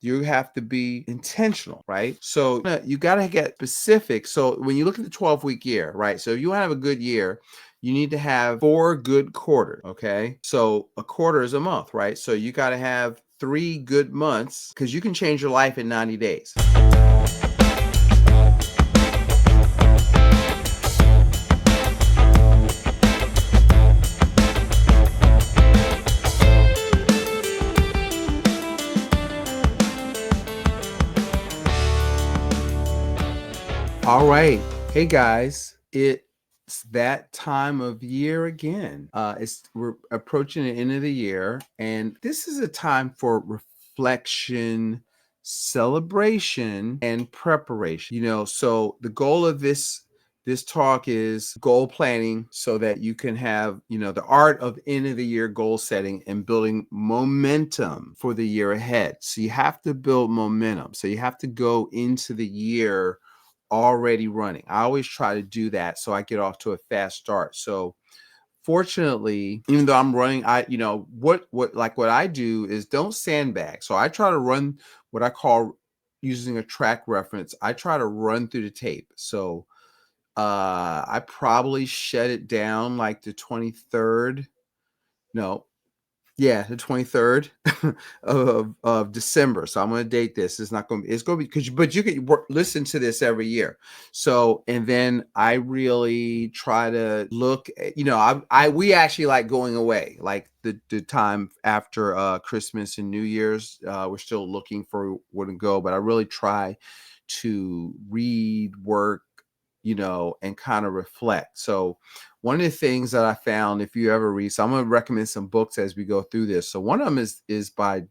You have to be intentional, right? So you got to get specific. So when you look at the 12-week year, right? So if you want to have a good year, you need to have 4 good quarters, okay? So a quarter is a month, right? So you got to have 3 good months because you can change your life in 90 days. All right. Hey guys, it's that time of year again. We're approaching the end of the year, and this is a time for reflection, celebration, and preparation. So the goal of this talk is goal planning so that you can have, the art of end of the year goal setting and building momentum for the year ahead. So you have to build momentum. So you have to go into the year already running. I always try to do that so I get off to a fast start. So fortunately, even though I'm running, what I do is don't sandbag. So I try to run what I call, using a track reference, I try to run through the tape. So I probably shut it down like the 23rd. No, yeah, the 23rd of December. So I'm going to date this. It's going to be but you can listen to this every year. So, and then I really try to look at, we actually like going away, like the time after Christmas and New Year's. We're still looking for where to go, but I really try to read, work, and kind of reflect. So one of the things that I found, if you ever read, so I'm going to recommend some books as we go through this. So one of them is by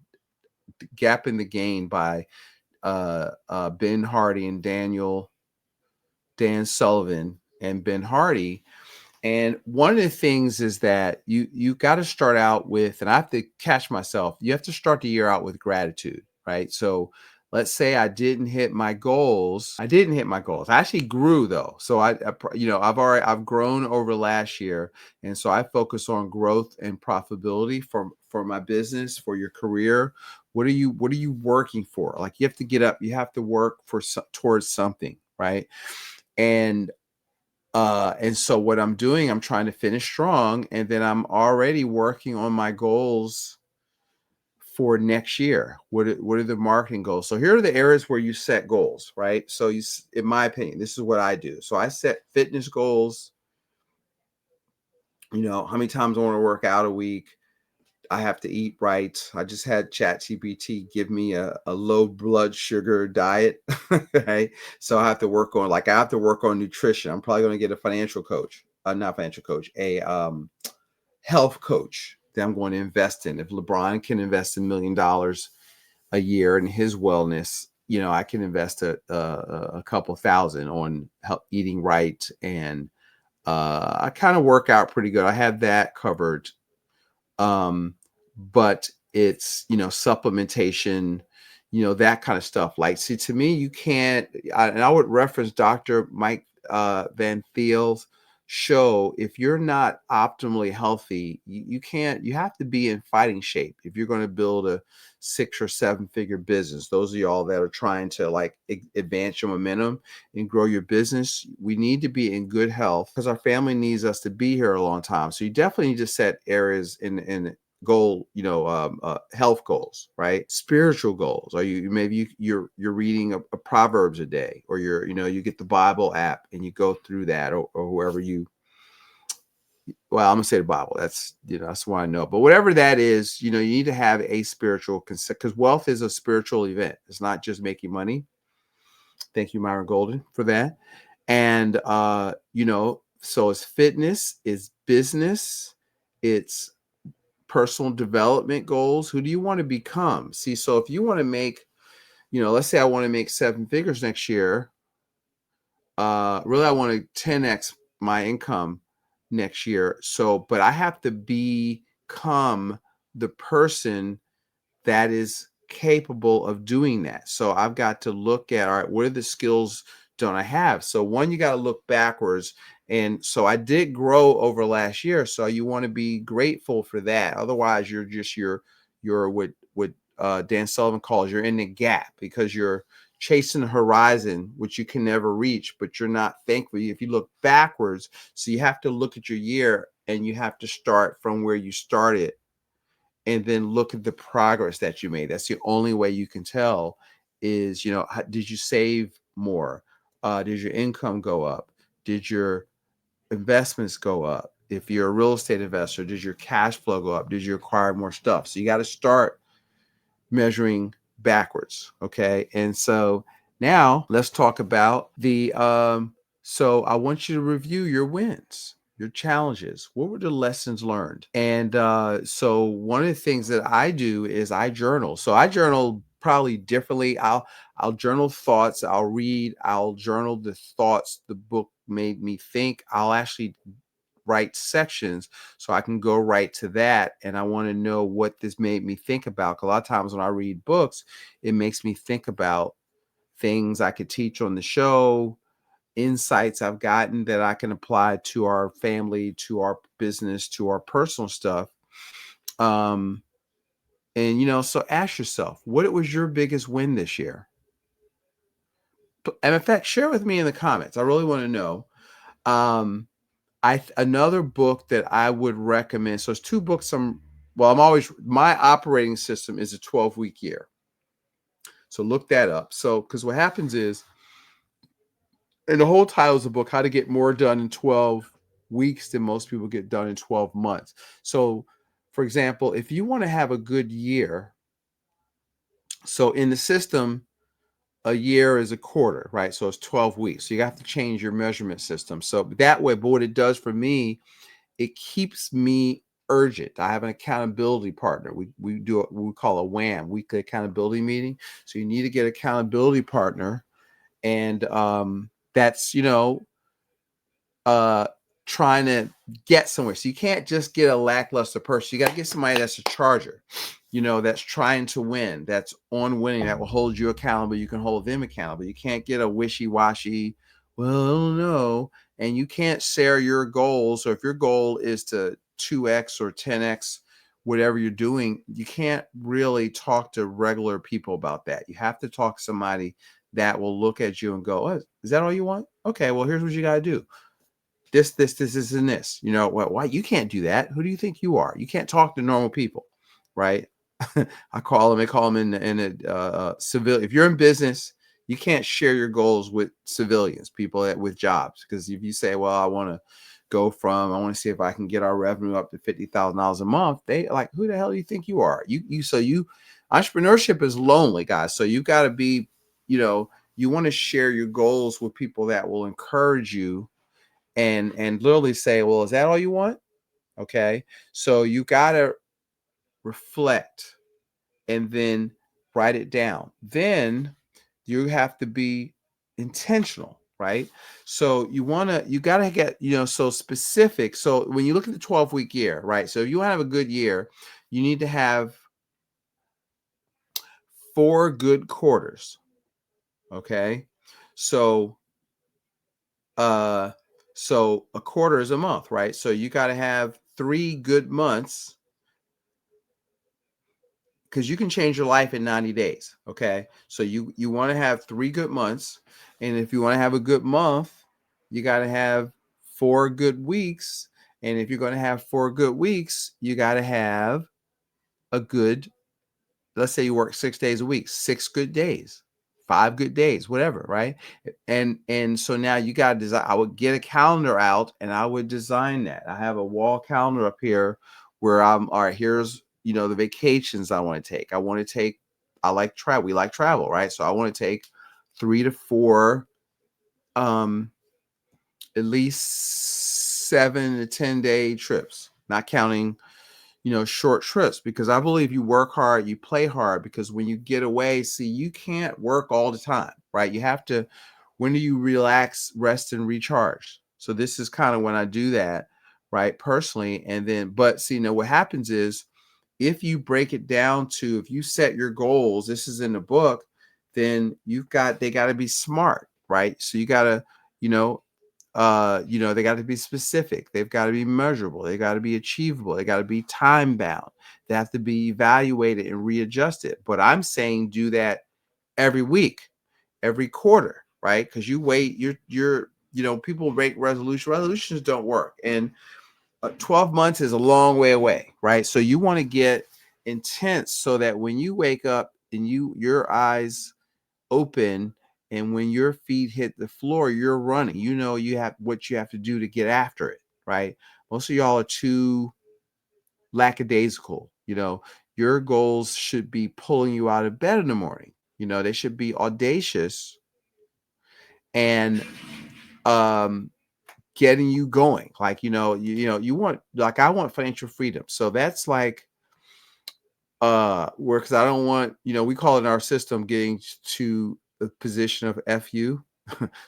Gap in the Gain by Ben Hardy and Dan Sullivan and Ben Hardy. And one of the things is that you got to start out with, and I have to catch myself, you have to start the year out with gratitude, right? So let's say I didn't hit my goals. I didn't hit my goals. I actually grew though. So I've grown over last year. And so I focus on growth and profitability for my business, for your career. What are you working for? Like you have to get up, you have to work towards something, right? And so what I'm doing, I'm trying to finish strong, and then I'm already working on my goals for next year. What are the marketing goals? So here are the areas where you set goals, right? So in my opinion, this is what I do. So I set fitness goals. How many times I want to work out a week. I have to eat right. I just had ChatGPT give me a low blood sugar diet. Right. So I have to work on nutrition. I'm probably going to get a financial coach, not financial coach, a health coach that I'm going to invest in. If LeBron can invest $1 million a year in his wellness, I can invest a couple thousand on eating right. And I kind of work out pretty good. I have that covered. But it's, supplementation, that kind of stuff. Like, see, to me, you can't, and I would reference Dr. Mike Van Thiel's show. If you're not optimally healthy, you can't, you have to be in fighting shape if you're going to build a 6 or 7 figure business. Those of y'all that are trying to like advance your momentum and grow your business, we need to be in good health because our family needs us to be here a long time. So you definitely need to set areas in goal, health goals, right? Spiritual goals. Or you're reading a Proverbs a day, or you get the Bible app and you go through that, or whoever well, I'm gonna say the Bible. That's what I know. But whatever that is, you need to have a spiritual concept, because wealth is a spiritual event. It's not just making money. Thank you, Myron Golden, for that. And so it's fitness, it's business, it's personal development goals. Who do you want to become? See, so if you want to make, let's say I want to make 7 figures next year, really I want to 10x my income next year. So, but I have to become the person that is capable of doing that. So I've got to look at, all right, what are the skills don't I have? So one, you got to look backwards. And so I did grow over last year. So you want to be grateful for that. Otherwise you're just, you're what Dan Sullivan calls, you're in the gap because you're chasing the horizon, which you can never reach, but you're not thankful. If you look backwards, so you have to look at your year and you have to start from where you started and then look at the progress that you made. That's the only way you can tell is, did you save more? Did your income go up? Did your investments go up? If you're a real estate investor, did your cash flow go up? Did you acquire more stuff? So you got to start measuring backwards. Okay. And so now let's talk about so I want you to review your wins, your challenges. What were the lessons learned? And so one of the things that I do is I journal. So I journal probably differently. I'll journal thoughts. I'll journal the thoughts the book made me think. I'll actually write sections so I can go right to that. And I want to know what this made me think about. A lot of times when I read books, it makes me think about things I could teach on the show, insights I've gotten that I can apply to our family, to our business, to our personal stuff. And so ask yourself, what was your biggest win this year? And in fact, share with me in the comments. I really want to know. Another book that I would recommend. So it's two books. My operating system is a 12-week year. So look that up. So, because what happens is, and the whole title is a book, How to Get More Done in 12 Weeks Than Most People Get Done in 12 Months. So, for example, if you want to have a good year, so in the system, a year is a quarter, right? So it's 12 weeks. So you have to change your measurement system. So that way, but what it does for me, it keeps me urgent. I have an accountability partner. We do what we call a WAM, weekly accountability meeting. So you need to get an accountability partner, and that's trying to get somewhere. So you can't just get a lackluster person. You got to get somebody that's a charger, that's trying to win, that's on winning, that will hold you accountable. You can hold them accountable. You can't get a wishy-washy, well, I don't know. And you can't share your goals. So if your goal is to 2x or 10x, whatever you're doing, you can't really talk to regular people about that. You have to talk to somebody that will look at you and go, oh, is that all you want? Okay, well, here's what you got to do. This, and this. Why you can't do that? Who do you think you are? You can't talk to normal people, right? They call them in a civil. If you're in business, you can't share your goals with civilians, people with jobs, because if you say, well, I want to see if I can get our revenue up to $50,000 a month, they like, who the hell do you think you are? Entrepreneurship is lonely, guys. So you got to be, you want to share your goals with people that will encourage you and literally say, well, is that all you want? Okay. So you got to reflect and then write it down. Then you have to be intentional, right? So you got to get, so specific. So when you look at the 12-week year, right? So if you want to have a good year, you need to have 4 good quarters. Okay. So a quarter is a month, right? So you got to have 3 good months, because you can change your life in 90 days. Okay. So you want to have 3 good months. And if you want to have a good month, you got to have 4 good weeks. And if you're going to have 4 good weeks, you got to have a good, let's say you work 6 days a week, 6 good days, 5 good days, whatever, right? And so now you got to design. I would get a calendar out and I would design that. I have a wall calendar up here where all right, here's, the vacations I want to take. I like travel. We like travel, right? So I want to take 3 to 4, at least 7 to 10 day trips, not counting short trips, because I believe you work hard, you play hard, because when you get away, see, you can't work all the time, right? You have to, when do you relax, rest, and recharge? So this is kind of when I do that, right? Personally. And then, but see, what happens is, if you break it down to, if you set your goals, this is in the book, then they got to be smart, right? So you got to, They got to be specific. They've got to be measurable. They got to be achievable. They got to be time bound. They have to be evaluated and readjusted. But I'm saying do that every week, every quarter, right? Because you wait, people make resolutions don't work. And 12 months is a long way away, right? So you want to get intense so that when you wake up and your eyes open and when your feet hit the floor, you're running. You have what you have to do to get after it, right? Most of y'all are too lackadaisical. Your goals should be pulling you out of bed in the morning. They should be audacious and getting you going. Like, you want, like, I want financial freedom. So that's like, where, because I don't want, we call it in our system getting to the position of FU.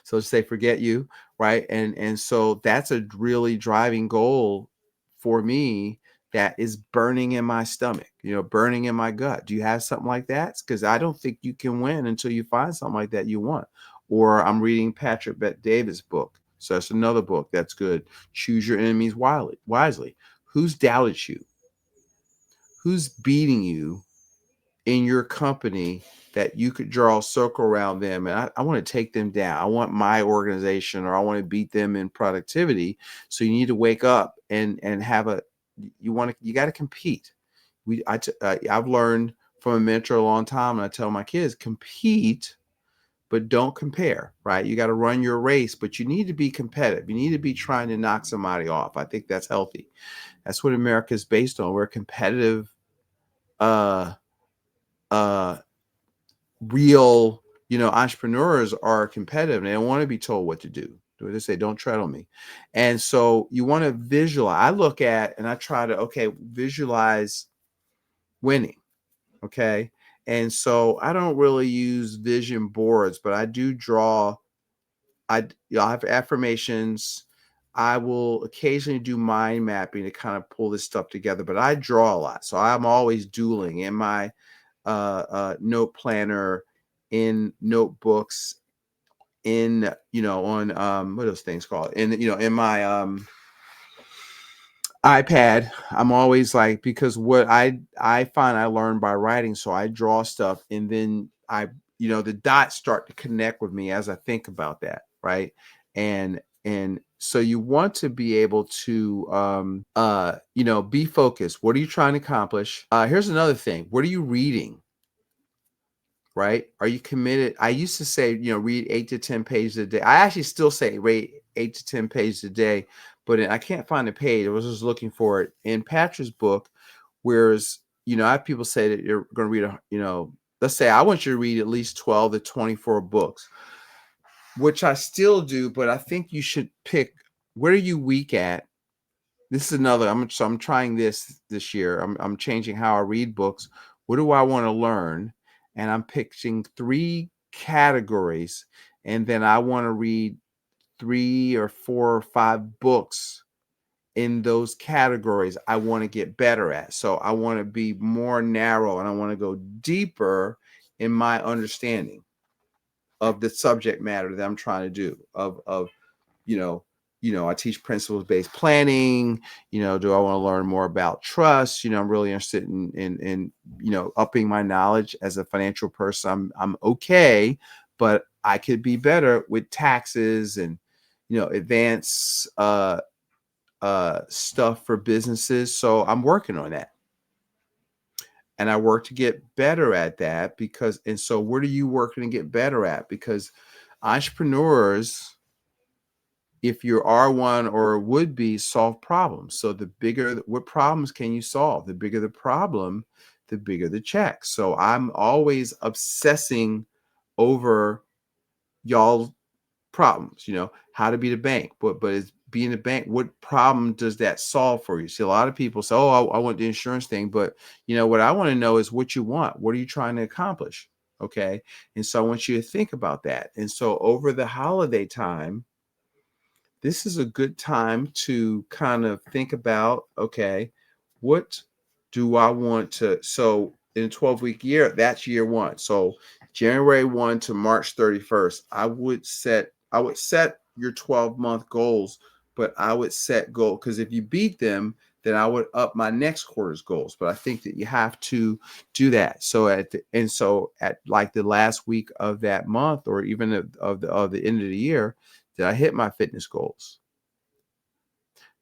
So to say forget you, right? And so that's a really driving goal for me that is burning in my stomach, burning in my gut. Do you have something like that? Because I don't think you can win until you find something like that you want. Or I'm reading Patrick Bet-David's book. So that's another book that's good. Choose Your Enemies Wisely. Who's doubted you? Who's beating you in your company that you could draw a circle around them, and I want to take them down. I want my organization, or I want to beat them in productivity. So you need to wake up and have you got to compete. I've learned from a mentor a long time, and I tell my kids, compete, but don't compare, right? You got to run your race, but you need to be competitive. You need to be trying to knock somebody off. I think that's healthy. That's what America is based on. We're competitive, uh, uh, real, entrepreneurs are competitive and they don't want to be told what to do. They say, don't tread on me. And so you want to visualize. I look at and I try to, visualize winning. Okay. And so I don't really use vision boards, but I do draw. I have affirmations. I will occasionally do mind mapping to kind of pull this stuff together, but I draw a lot. So I'm always doodling in my note planner, in notebooks, in on what are those things called, in my iPad. I'm always like, because what I find I learn by writing, so I draw stuff and then the dots start to connect with me as I think about that, right? And so you want to be able to be focused. What are you trying to accomplish? Here's another thing. What are you reading? Right? Are you committed? I used to say, read 8 to 10 pages a day. I actually still say read 8 to 10 pages a day, but I can't find a page. I was just looking for it in Patrick's book. Whereas, I have people say that you're going to read let's say I want you to read at least 12 to 24 books, which I still do, but I think you should pick, where are you weak at? This is another. I'm trying this year. I'm changing how I read books. What do I want to learn? And I'm picking 3 categories, and then I want to read 3 or 4 or 5 books in those categories I want to get better at. So I want to be more narrow, and I want to go deeper in my understanding of the subject matter that I'm trying to do. I teach principles-based planning. Do I want to learn more about trust? I'm really interested in upping my knowledge as a financial person. I'm okay, but I could be better with taxes and advanced stuff for businesses. So I'm working on that. And I work to get better at that and so what are you working to get better at? Because entrepreneurs, if you are one or would be, solve problems. So what problems can you solve? The bigger the problem, the bigger the check. So I'm always obsessing over y'all problems, how to be the bank, but it's being a bank. What problem does that solve for you? See, a lot of people say, oh, I want the insurance thing, but what I want to know is what you want. What are you trying to accomplish? Okay. And so I want you to think about that. And so over the holiday time, this is a good time to kind of think about, okay, what do I want to, so in a 12-week year, that's year 1. So January 1 to March 31st, I would set your 12-month goals, but I would set goal, because if you beat them, then I would up my next quarter's goals. But I think that you have to do that. So at like the last week of that month, or even of the end of the year, did I hit my fitness goals?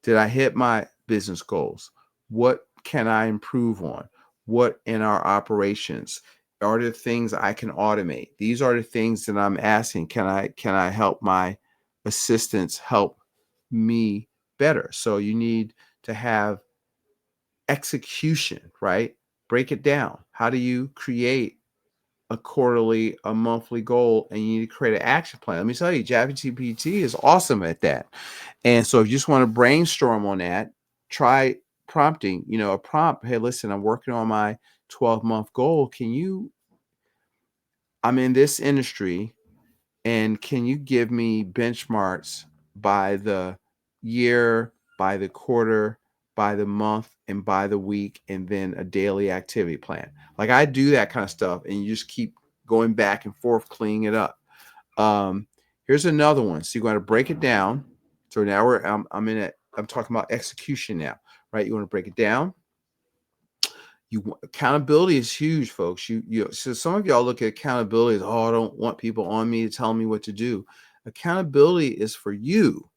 Did I hit my business goals? What can I improve on? What in our operations are the things I can automate? These are the things that I'm asking. Can I help my assistants help me better? So you need to have execution, right? Break it down. How do you create a quarterly, a monthly goal, and you need to create an action plan? Let me tell you, ChatGPT is awesome at that. And so if you just want to brainstorm on that, try prompting, a prompt. Hey, listen, I'm working on my 12-month goal. I'm in this industry, and can you give me benchmarks by the year, by the quarter, by the month, and by the week, and then a daily activity plan? Like, I do that kind of stuff, and you just keep going back and forth, cleaning it up. Um, Here's another one. So you're going to break it down. So now I'm talking about execution now, right? You want to break it down. Accountability is huge, folks. So some of y'all look at accountability as, oh, I don't want people on me to tell me what to do. Accountability is for you,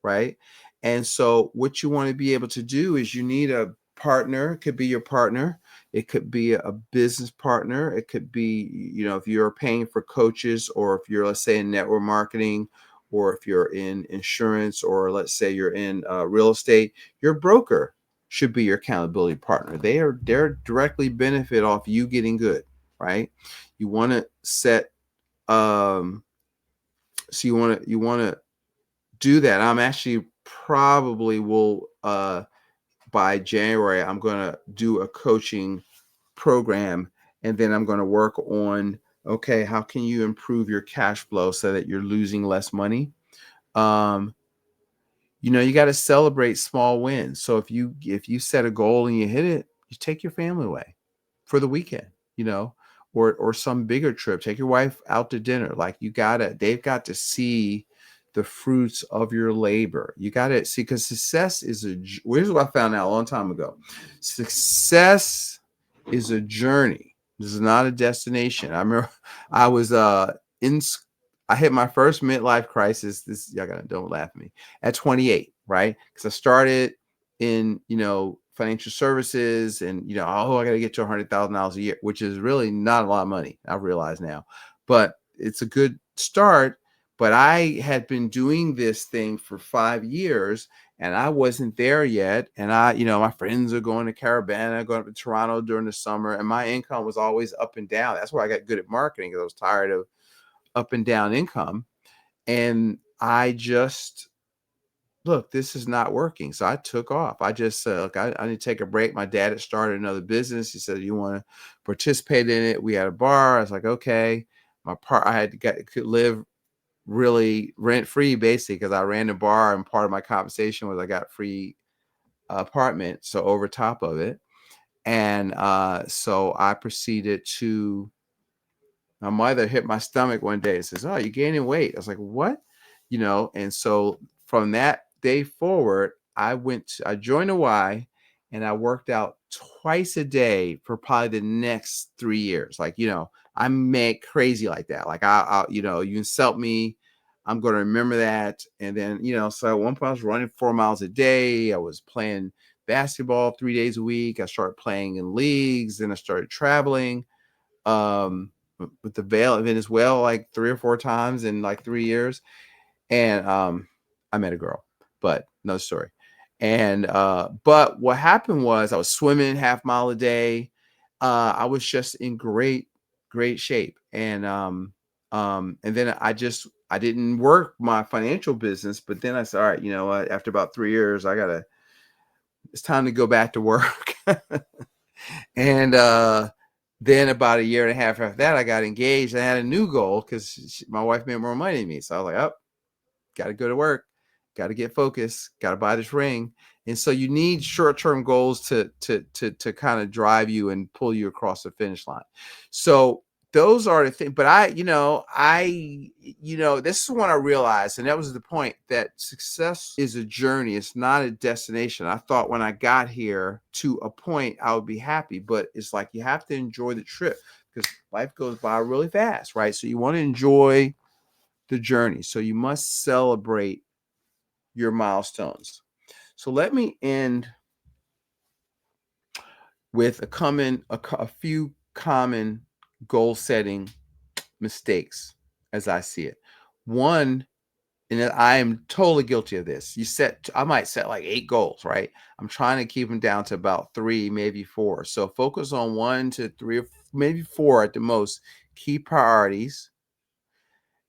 right? And so what you want to be able to do is you need a partner. It could be your partner. It could be a business partner. It could be, if you're paying for coaches, or if you're, let's say, in network marketing, or if you're in insurance, or let's say you're in real estate, your broker should be your accountability partner. They're directly benefit off you getting good, right? You want to set so you want to do that. I'm actually probably will by January, I'm going to do a coaching program, and then I'm going to work on, okay, how can you improve your cash flow so that you're losing less money? um you got to celebrate small wins. So if you set a goal and you hit it, you take your family away for the weekend, you know, or some bigger trip. Take your wife out to dinner. Like, they've got to see the fruits of your labor. You got to see, because success is here's what I found out a long time ago. Success is a journey. This is not a destination. I remember I was in I hit my first midlife crisis. This, y'all don't laugh at me, at 28, right? Because I started in, financial services, and, I got to get to $100,000 a year, which is really not a lot of money, I realize now, but it's a good start. But I had been doing this thing for 5 years, and I wasn't there yet. And my friends are going to Carabana, going up to Toronto during the summer, and my income was always up and down. That's why I got good at marketing, because I was tired of up and down income. And I just, look, this is not working. So I took off. I just said, look, I need to take a break. My dad had started another business. He said, you want to participate in it? We had a bar. I was like, okay. I had to could live really rent free, basically, because I ran the bar, and part of my compensation was I got free apartment. So over top of it. And so I proceeded to, my mother hit my stomach one day and says, oh, you're gaining weight. I was like, what? And so from that day forward, I joined a Y, and I worked out twice a day for probably the next 3 years. Like, I'm mad crazy like that. Like, you insult me, I'm going to remember that. And then, so at one point I was running 4 miles a day. I was playing basketball 3 days a week. I started playing in leagues. Then I started traveling. With the Veil in Venezuela like 3 or 4 times in like 3 years. And I met a girl, but no story. And but what happened was I was swimming half mile a day. I was just in great shape. And then I didn't work my financial business, but then I said, all right, you know what, after about 3 years, it's time to go back to work. And then about a year and a half after that, I got engaged. I had a new goal because my wife made more money than me. So I was like, oh, got to go to work, got to get focused, got to buy this ring. And so you need short-term goals to kind of drive you and pull you across the finish line. So those are the things. But this is when I realized, and that was the point, that success is a journey. It's not a destination. I thought when I got here to a point, I would be happy, but it's like you have to enjoy the trip because life goes by really fast, right? So you want to enjoy the journey. So you must celebrate your milestones. So let me end with a few common goal setting mistakes as I see it. One, and I am totally guilty of this. I might set like 8 goals, right? I'm trying to keep them down to about 3, maybe 4. So focus on 1 to 3 or maybe 4 at the most key priorities,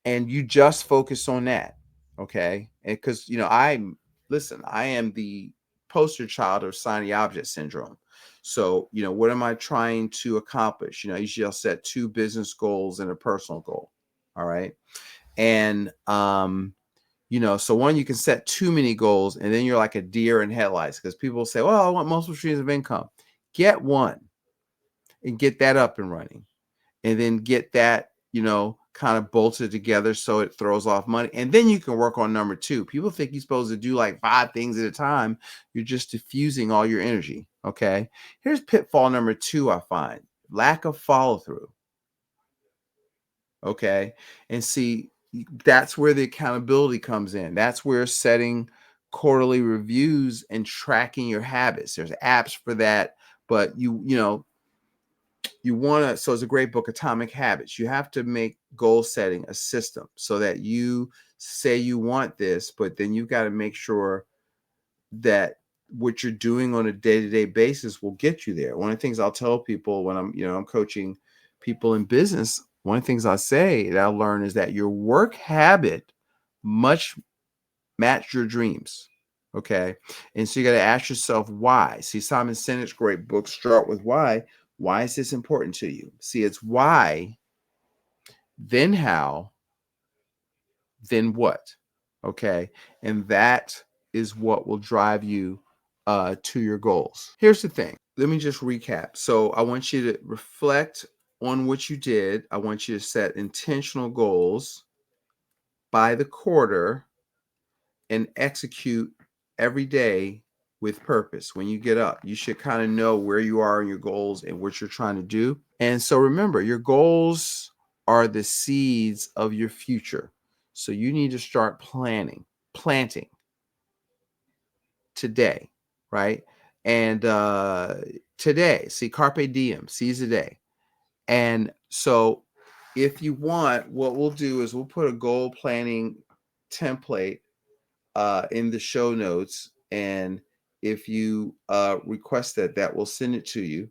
and you just focus on that. Okay. And because, I am the poster child of shiny object syndrome. So, what am I trying to accomplish? Usually I'll set 2 business goals and a personal goal. All right. And, so one, you can set too many goals and then you're like a deer in headlights because people say, well, I want multiple streams of income. Get one and get that up and running. And then get that, kind of bolted together so it throws off money. And then you can work on number 2. People think you're supposed to do like 5 things at a time. You're just diffusing all your energy. Okay. Here's pitfall number 2, I find lack of follow through. Okay. And see, that's where the accountability comes in. That's where setting quarterly reviews and tracking your habits. There's apps for that, but you want to, so it's a great book, Atomic Habits. You have to make goal setting a system so that you say you want this, but then you got to make sure that what you're doing on a day-to-day basis will get you there. One of the things I'll tell people when I'm coaching people in business, one of the things I say that I learn is that your work habit must match your dreams. Okay. And so you got to ask yourself why. See, Simon Sinek's great book, Start With Why. Why is this important to you? See, it's why, then how, then what. Okay. And that is what will drive you to your goals. Here's the thing. Let me just recap. So I want you to reflect on what you did. I want you to set intentional goals by the quarter and execute every day with purpose. When you get up, you should kind of know where you are in your goals and what you're trying to do. And so remember, your goals are the seeds of your future. So you need to start planting today, right? And today, see, carpe diem, seize the day. And so if you want, what we'll do is we'll put a goal planning template in the show notes. And if you request that, we'll send it to you.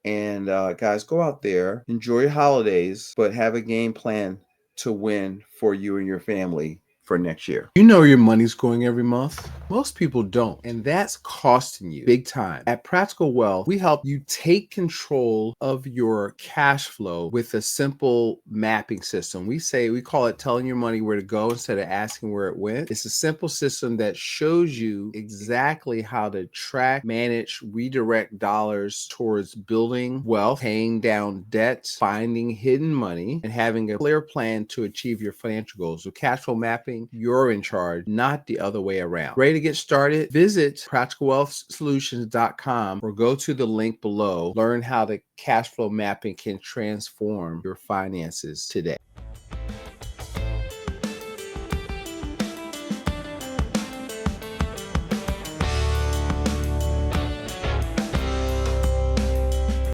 And guys, go out there, enjoy your holidays, but have a game plan to win for you and your family for next year. You know your money's going every month. Most people don't, and that's costing you big time. At Practical Wealth, we help you take control of your cash flow with a simple mapping system. We call it telling your money where to go instead of asking where it went. It's a simple system that shows you exactly how to track, manage, redirect dollars towards building wealth, paying down debt, finding hidden money, and having a clear plan to achieve your financial goals. With cash flow mapping, you're in charge, not the other way around. Ready to get started? Visit practicalwealthsolutions.com or go to the link below. Learn how the cash flow mapping can transform your finances today.